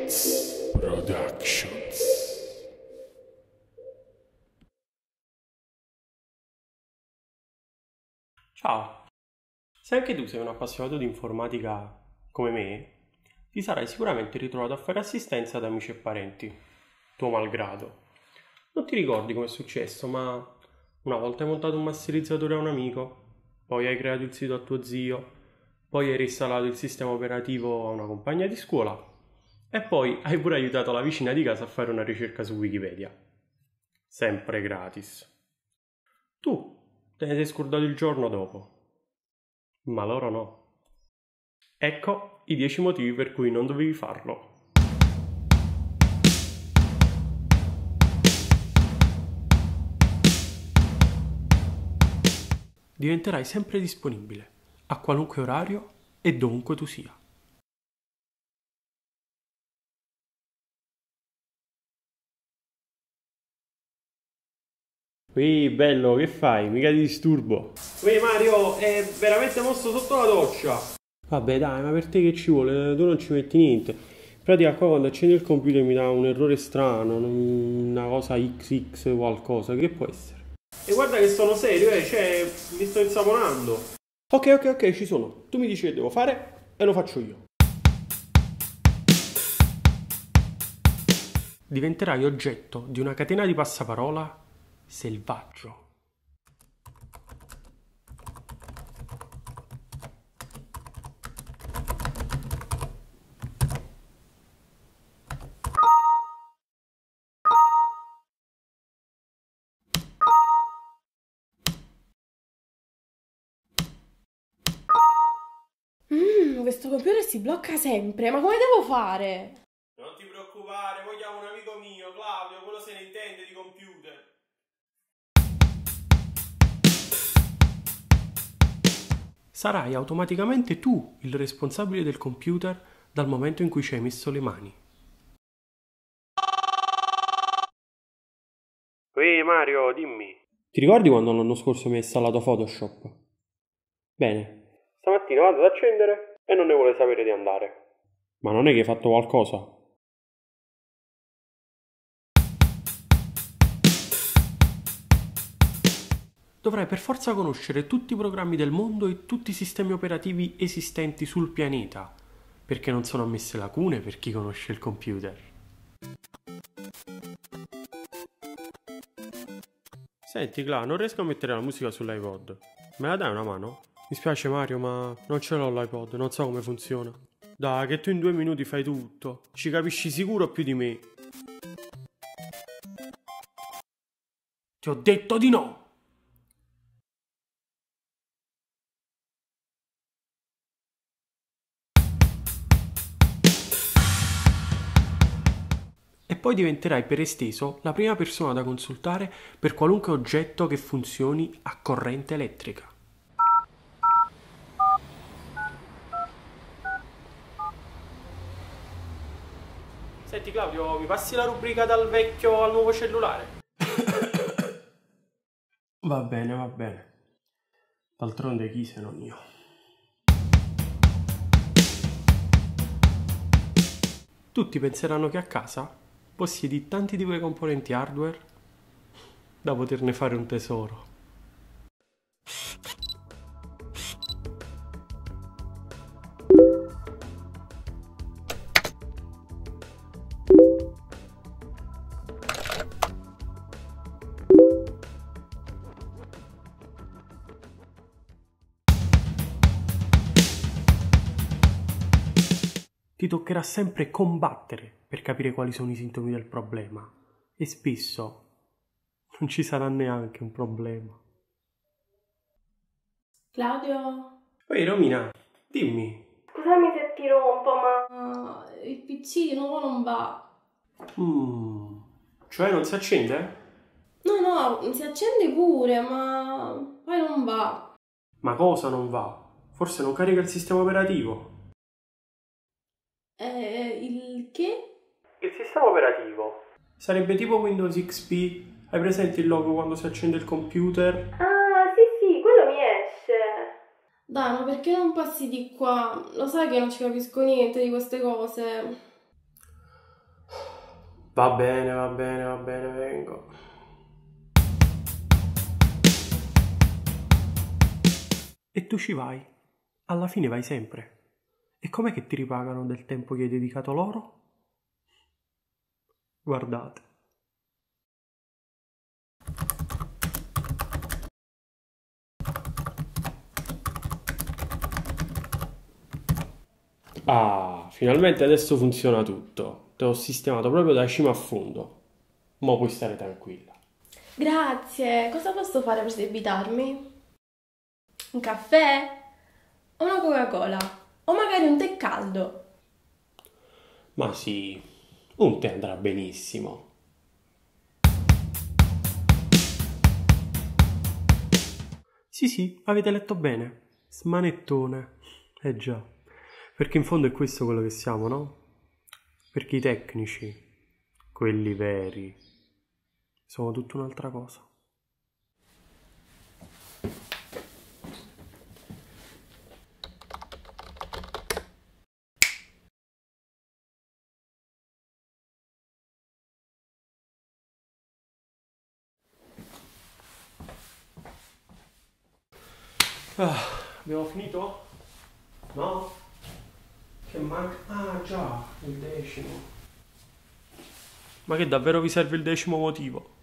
Beats Productions. Ciao, se anche tu sei un appassionato di informatica come me, ti sarai sicuramente ritrovato a fare assistenza ad amici e parenti, tuo malgrado. Non ti ricordi come è successo, ma una volta hai montato un masterizzatore a un amico, poi hai creato il sito a tuo zio, poi hai reinstallato il sistema operativo a una compagna di scuola e poi hai pure aiutato la vicina di casa a fare una ricerca su Wikipedia. Sempre gratis. Tu te ne sei scordato il giorno dopo, ma loro no. Ecco i 10 motivi per cui non dovevi farlo. Diventerai sempre disponibile, a qualunque orario e dovunque tu sia. Ehi, bello, che fai? Mica ti disturbo. Ehi Mario, è veramente mosso sotto la doccia. Vabbè dai, ma per te che ci vuole? Tu non ci metti niente. In pratica qua quando accendi il computer mi dà un errore strano, una cosa XX qualcosa, che può essere? E guarda che sono serio, cioè mi sto insaponando. Ok, ci sono. Tu mi dici che devo fare e lo faccio io. Diventerai oggetto di una catena di passaparola selvaggio. Questo computer si blocca sempre, ma come devo fare? Non ti preoccupare, poi chiamo un amico mio, Claudio, quello se ne intende di computer. Sarai automaticamente tu il responsabile del computer dal momento in cui ci hai messo le mani. Ehi Mario, dimmi. Ti ricordi quando l'anno scorso mi hai installato Photoshop? Bene, stamattina vado ad accendere e non ne vuole sapere di andare. Ma non è che hai fatto qualcosa? Dovrai per forza conoscere tutti i programmi del mondo e tutti i sistemi operativi esistenti sul pianeta, perché non sono ammesse lacune per chi conosce il computer. Senti, Cla, non riesco a mettere la musica sull'iPod. Me la dai una mano? Mi spiace Mario, ma non ce l'ho l'iPod, non so come funziona. Dai, che tu in 2 minuti fai tutto. Ci capisci sicuro più di me. Ti ho detto di no! E poi diventerai per esteso la prima persona da consultare per qualunque oggetto che funzioni a corrente elettrica. Senti Claudio, mi passi la rubrica dal vecchio al nuovo cellulare? Va bene. D'altronde chi se non io? Tutti penseranno che a casa possiedi tanti di quei componenti hardware da poterne fare un tesoro. Ti toccherà sempre combattere per capire quali sono i sintomi del problema e spesso non ci sarà neanche un problema. Claudio? Ehi Romina, dimmi. Scusami se ti rompo, ma il PC di nuovo non va. Cioè non si accende? No, si accende pure, ma poi non va. Ma cosa non va? Forse non carica il sistema operativo. Il che? Il sistema operativo sarebbe tipo Windows XP. Hai presente il logo quando si accende il computer? Ah, sì, quello mi esce. Dai, ma perché non passi di qua? Lo sai che non ci capisco niente di queste cose. va bene, vengo. E tu ci vai. Alla fine vai sempre. E com'è che ti ripagano del tempo che hai dedicato loro? Guardate. Ah, finalmente adesso funziona tutto. Te l'ho sistemato proprio da cima a fondo. Ma puoi stare tranquilla. Grazie, cosa posso fare per servitarmi? Un caffè? O una Coca-Cola? O magari un tè caldo? Ma sì, un tè andrà benissimo. Sì, avete letto bene. Smanettone. Eh già, perché in fondo è questo quello che siamo, no? Perché i tecnici, quelli veri, sono tutta un'altra cosa. Abbiamo finito? No? Che manca? Ah già, il 10°. Ma che davvero vi serve il 10° motivo?